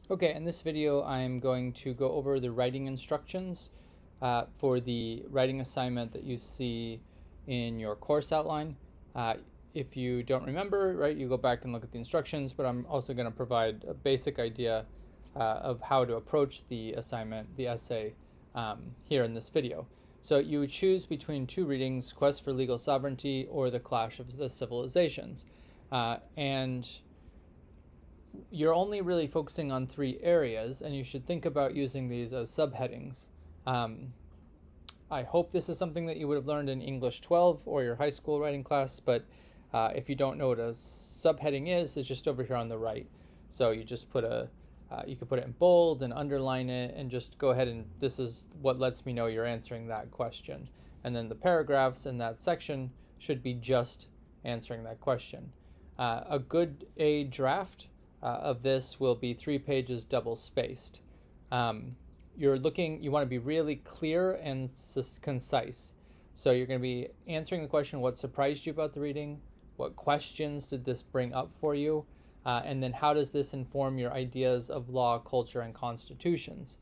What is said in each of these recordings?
Okay, in this video I'm going to go over the writing instructions for the writing assignment that you see in your course outline. If you don't remember, right, you go back and look at the instructions, but I'm also going to provide a basic idea of how to approach the assignment, the essay, here in this video. So you would choose between two readings, Quest for Legal Sovereignty or The Clash of the Civilizations. And you're only really focusing on three areas, and you should think about using these as subheadings. I hope this is something that you would have learned in English 12 or your high school writing class, but if you don't know what a subheading is, it's just over here on the right. So you just put you could put it in bold and underline it and just go ahead and this is what lets me know you're answering that question. And then the paragraphs in that section should be just answering that question. A good A draft of this will be 3 pages double spaced. You want to be really clear and concise. So you're going to be answering the question, what surprised you about the reading? What questions did this bring up for you? And then how does this inform your ideas of law, culture, and constitutions?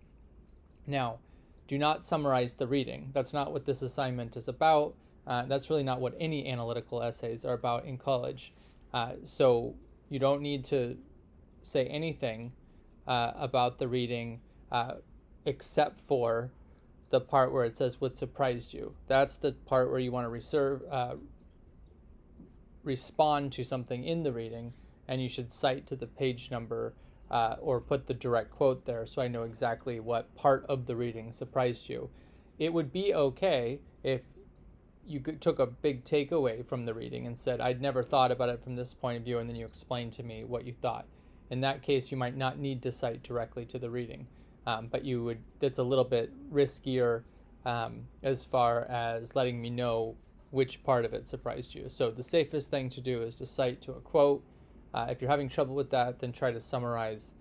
Now, do not summarize the reading. That's not what this assignment is about. That's really not what any analytical essays are about in college. So you don't need to say anything about the reading except for the part where it says what surprised you. That's the part where you want to respond to something in the reading, and you should cite to the page number or put the direct quote there so I know exactly what part of the reading surprised you. It would be okay if you took a big takeaway from the reading and said, I'd never thought about it from this point of view, and then you explained to me what you thought. In that case, you might not need to cite directly to the reading, but that's a little bit riskier as far as letting me know which part of it surprised you. So the safest thing to do is to cite to a quote. If you're having trouble with that, then try to summarize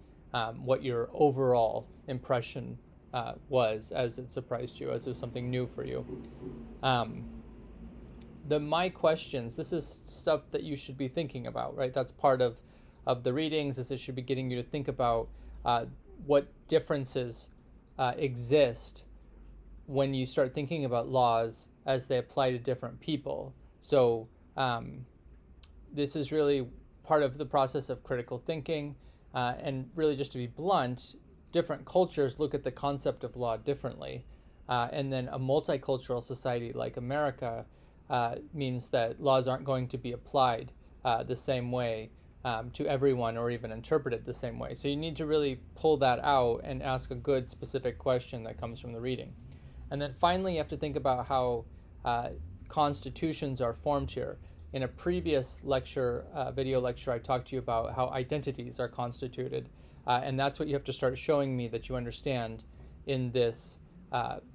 what your overall impression was as it surprised you, as it was something new for you. My questions, this is stuff that you should be thinking about, right? That's part of the readings, is it should be getting you to think about what differences exist when you start thinking about laws as they apply to different people. So this is really part of the process of critical thinking, and really, just to be blunt, different cultures look at the concept of law differently. And then a multicultural society like America means that laws aren't going to be applied the same way to everyone, or even interpreted the same way. So you need to really pull that out and ask a good specific question that comes from the reading. And then finally, you have to think about how constitutions are formed here. In a previous lecture, video lecture, I talked to you about how identities are constituted. And that's what you have to start showing me that you understand in this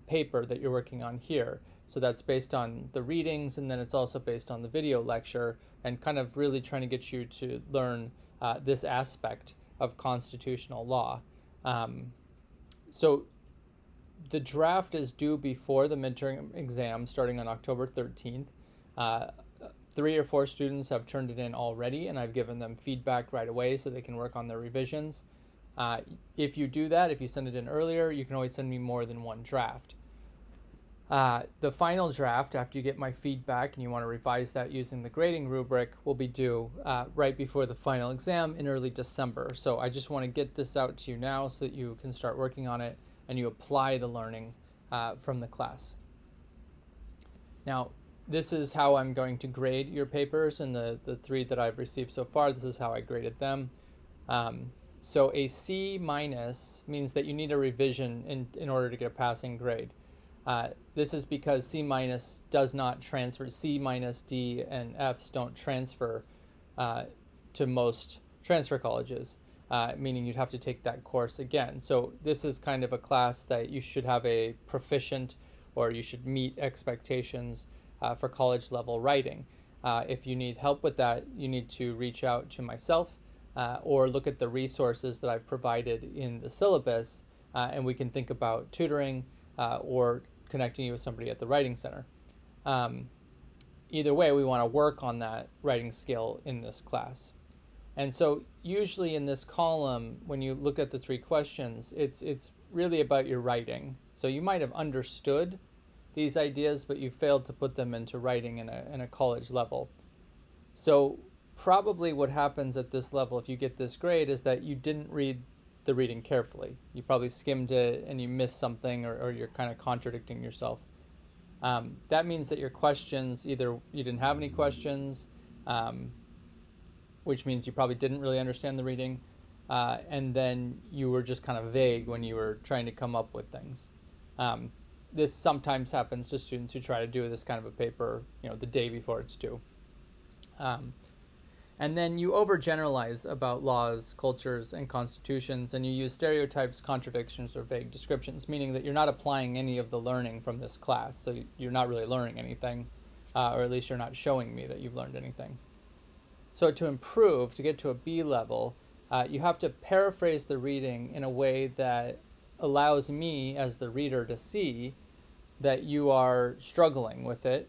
paper that you're working on here. So that's based on the readings, and then it's also based on the video lecture, and kind of really trying to get you to learn this aspect of constitutional law. So the draft is due before the midterm exam starting on October 13th. 3 or 4 students have turned it in already, and I've given them feedback right away so they can work on their revisions. If you do that, if you send it in earlier, you can always send me more than one draft. The final draft, after you get my feedback and you want to revise that using the grading rubric, will be due right before the final exam in early December. So I just want to get this out to you now so that you can start working on it and you apply the learning from the class. Now, this is how I'm going to grade your papers, and the 3 that I've received so far, this is how I graded them. So a C- means that you need a revision in order to get a passing grade. This is because C- does not transfer. C-, D, and Fs don't transfer to most transfer colleges, meaning you'd have to take that course again. So this is kind of a class that you should have a proficient, or you should meet expectations for college level writing. If you need help with that, you need to reach out to myself or look at the resources that I've provided in the syllabus, and we can think about tutoring or connecting you with somebody at the Writing Center. Either way, we want to work on that writing skill in this class. And so usually in this column, when you look at the 3 questions, it's really about your writing. So you might have understood these ideas, but you failed to put them into writing in a college level. So probably what happens at this level, if you get this grade, is that you didn't read the reading carefully. You probably skimmed it and you missed something, or you're kind of contradicting yourself. That means that your questions, either you didn't have any questions, which means you probably didn't really understand the reading, and then you were just kind of vague when you were trying to come up with things. This sometimes happens to students who try to do this kind of a paper, the day before it's due. And then you overgeneralize about laws, cultures, and constitutions, and you use stereotypes, contradictions, or vague descriptions, meaning that you're not applying any of the learning from this class, so you're not really learning anything, or at least you're not showing me that you've learned anything. So to improve, to get to a B level, you have to paraphrase the reading in a way that allows me as the reader to see that you are struggling with it,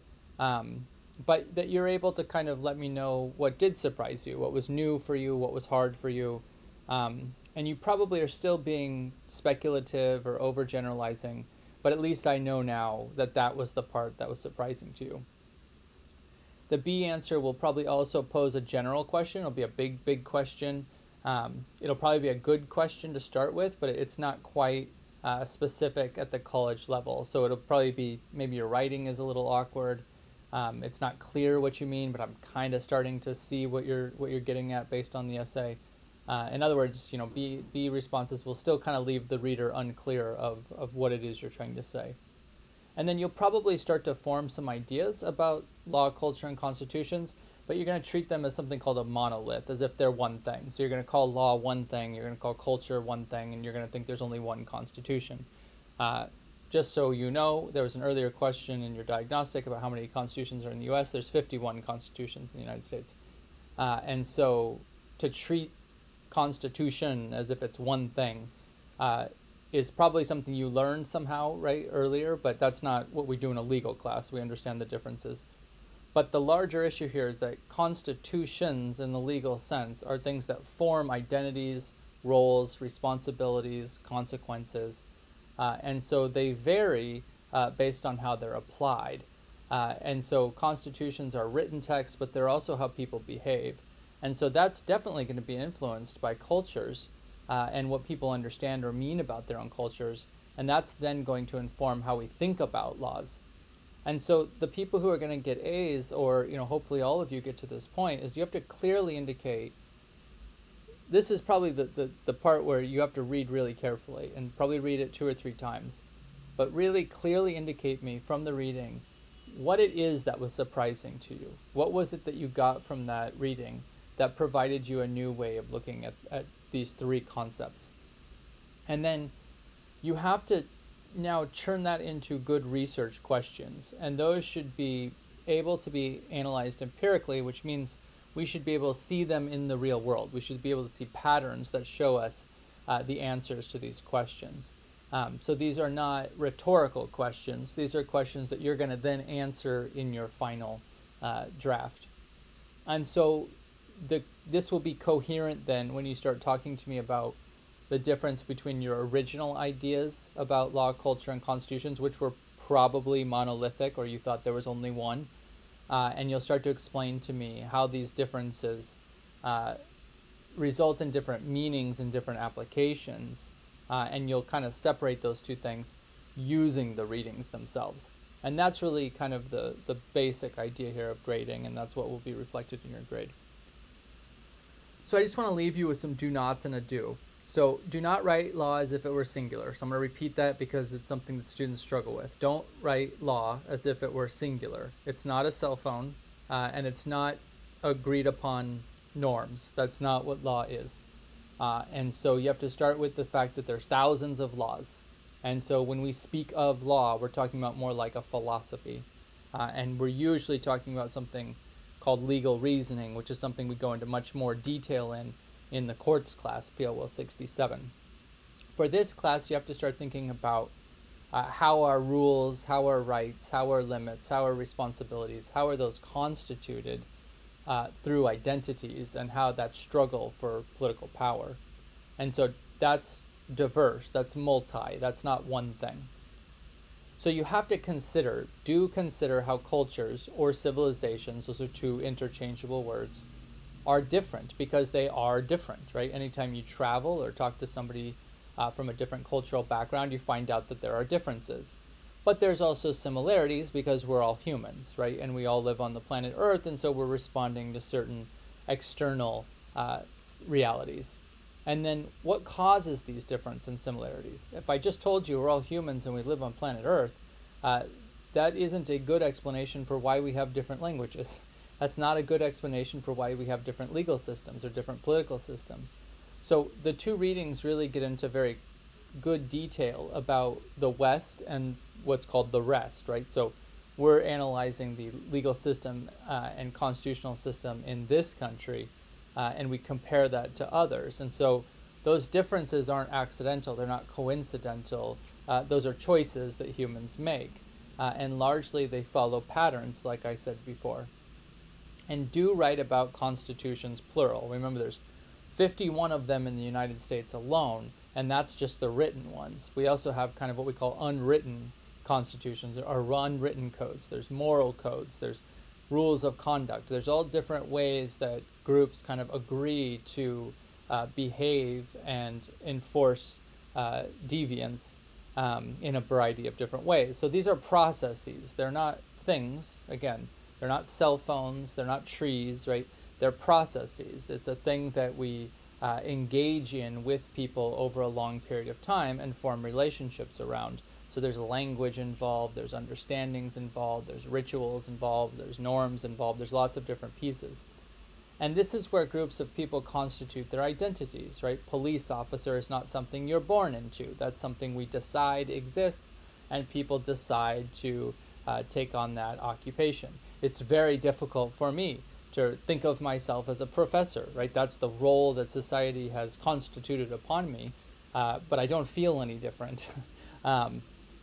but that you're able to kind of let me know what did surprise you, what was new for you, what was hard for you. And you probably are still being speculative or overgeneralizing, but at least I know now that that was the part that was surprising to you. The B answer will probably also pose a general question. It'll be a big question. It'll probably be a good question to start with, but it's not quite specific at the college level. So it'll probably be, maybe your writing is a little awkward. It's not clear what you mean, but I'm kind of starting to see what you're getting at based on the essay. In other words, B responses will still kind of leave the reader unclear of what it is you're trying to say. And then you'll probably start to form some ideas about law, culture, and constitutions, but you're going to treat them as something called a monolith, as if they're one thing. So you're going to call law one thing, you're going to call culture one thing, and you're going to think there's only one constitution. Just so you know, there was an earlier question in your diagnostic about how many constitutions are in the U.S. There's 51 constitutions in the United States. And so to treat constitution as if it's one thing is probably something you learned somehow, right, earlier, but that's not what we do in a legal class. We understand the differences. But the larger issue here is that constitutions in the legal sense are things that form identities, roles, responsibilities, consequences, and so they vary based on how they're applied. And so constitutions are written texts, but they're also how people behave. And so that's definitely going to be influenced by cultures and what people understand or mean about their own cultures. And that's then going to inform how we think about laws. And so the people who are going to get A's, or hopefully all of you get to this point, is you have to clearly indicate. This is probably the part where you have to read really carefully and probably read it 2 or 3 times. But really clearly indicate me from the reading what it is that was surprising to you. What was it that you got from that reading that provided you a new way of looking at these 3 concepts? And then you have to now turn that into good research questions. And those should be able to be analyzed empirically, which means we should be able to see them in the real world. We should be able to see patterns that show us the answers to these questions. So these are not rhetorical questions. These are questions that you're going to then answer in your final draft. And so this will be coherent then when you start talking to me about the difference between your original ideas about law, culture, and constitutions, which were probably monolithic, or you thought there was only one. And you'll start to explain to me how these differences result in different meanings and different applications. And you'll kind of separate those 2 things using the readings themselves. And that's really kind of the basic idea here of grading, and that's what will be reflected in your grade. So I just want to leave you with some do nots and a do. So do not write law as if it were singular. So I'm going to repeat that because it's something that students struggle with. Don't write law as if it were singular. It's not a cell phone, and it's not agreed upon norms. That's not what law is. And so you have to start with the fact that there's thousands of laws. And so when we speak of law, we're talking about more like a philosophy. And we're usually talking about something called legal reasoning, which is something we go into much more detail in the courts class, PLL 67. For this class, you have to start thinking about how are rules, how are rights, how are limits, how are responsibilities, how are those constituted, through identities and how that struggle for political power. And so that's diverse, that's multi, that's not one thing. So you have to consider how cultures or civilizations, those are two interchangeable words, are different, because they are different, right? Anytime you travel or talk to somebody from a different cultural background, you find out that there are differences. But there's also similarities, because we're all humans, right? And we all live on the planet Earth, and so we're responding to certain external realities. And then what causes these differences and similarities? If I just told you we're all humans and we live on planet Earth, that isn't a good explanation for why we have different languages. That's not a good explanation for why we have different legal systems or different political systems. So the two readings really get into very good detail about the West and what's called the rest, right? So we're analyzing the legal system and constitutional system in this country, and we compare that to others. And so those differences aren't accidental, they're not coincidental. Those are choices that humans make. And largely they follow patterns, like I said before. And do write about constitutions, plural. Remember, there's 51 of them in the United States alone, and that's just the written ones. We also have kind of what we call unwritten constitutions, or unwritten codes. There's moral codes, there's rules of conduct. There's all different ways that groups kind of agree to behave and enforce deviance in a variety of different ways. So these are processes. They're not things, again. They're not cell phones, they're not trees, right? They're processes. It's a thing that we engage in with people over a long period of time and form relationships around. So there's language involved, there's understandings involved, there's rituals involved, there's norms involved, there's lots of different pieces. And this is where groups of people constitute their identities, right? Police officer is not something you're born into. That's something we decide exists, and people decide to take on that occupation. It's very difficult for me to think of myself as a professor, right? That's the role that society has constituted upon me, but I don't feel any different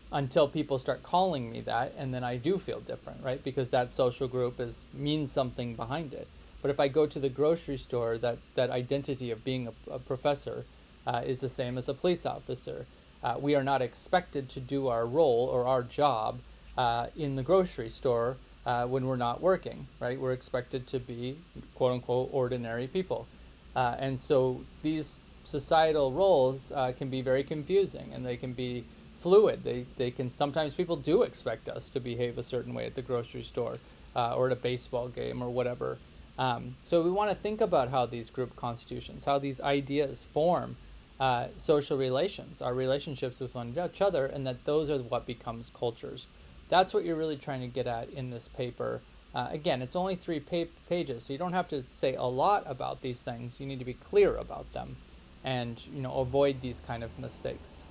until people start calling me that, and then I do feel different, right? Because that social group means something behind it. But if I go to the grocery store, that identity of being a professor is the same as a police officer. We are not expected to do our role or our job in the grocery store when we're not working, right? We're expected to be, quote unquote, ordinary people. And so these societal roles can be very confusing, and they can be fluid. They can, sometimes people do expect us to behave a certain way at the grocery store or at a baseball game or whatever. So we want to think about how these group constitutions, how these ideas form social relations, our relationships with one another, and that those are what becomes cultures. That's what you're really trying to get at in this paper. Again, it's only 3 pages, so you don't have to say a lot about these things. You need to be clear about them and, avoid these kind of mistakes.